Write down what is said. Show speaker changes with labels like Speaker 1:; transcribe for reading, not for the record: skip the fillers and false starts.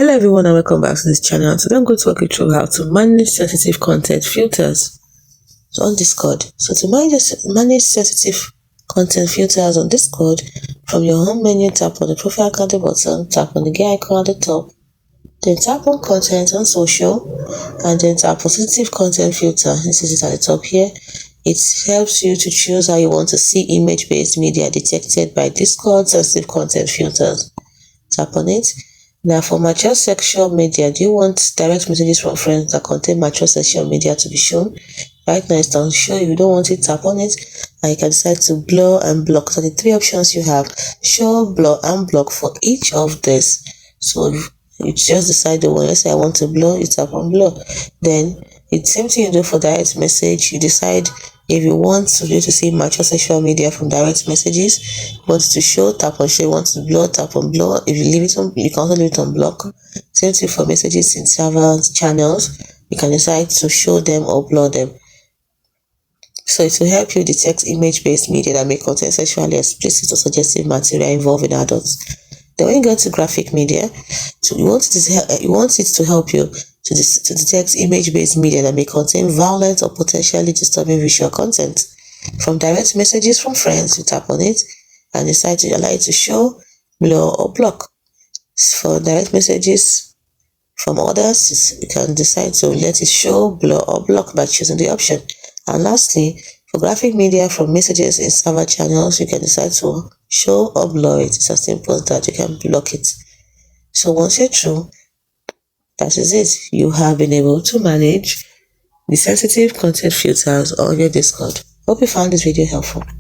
Speaker 1: Hello everyone and welcome back to this channel. Today I'm going to walk you through how to manage sensitive content filters on Discord. So to manage sensitive content filters on Discord, from your home menu, tap on the profile icon at the bottom, tap on the gear icon at the top, then tap on content on social, and then tap on sensitive content filter. This is it at the top here. It helps you to choose how you want to see image-based media detected by Discord sensitive content filters. Tap on it. Now for mature sexual media, do you want direct messages from friends that contain mature sexual media to be shown? Right now it's on show. If you don't want it, tap on it and you can decide to blur and block. So the three options you have: show, blur and block for each of this. So you just decide the one. Let's say I want to blur, you tap on blur. Then it's the same thing you do for direct message. You decide if you want to be able to see mature sexual media from direct messages. You want to show, tap on show. You want to blur, tap on blur. If you leave it on, you can also leave it on block. Same thing for messages in server channels. You can decide to show them or blur them. So it will help you detect image-based media that may contain sexually explicit or suggestive material involving adults. Then when you go to graphic media, so you want it to help you to detect image-based media that may contain violent or potentially disturbing visual content. From direct messages from friends, you tap on it and decide to allow it to show, blur or block. For direct messages from others, you can decide to let it show, blur or block by choosing the option. And lastly, for graphic media from messages in server channels, you can decide to show or blur it. It's as simple as that. You can block it. So once you're through, that is it. You have been able to manage the sensitive content filters on your Discord. Hope you found this video helpful.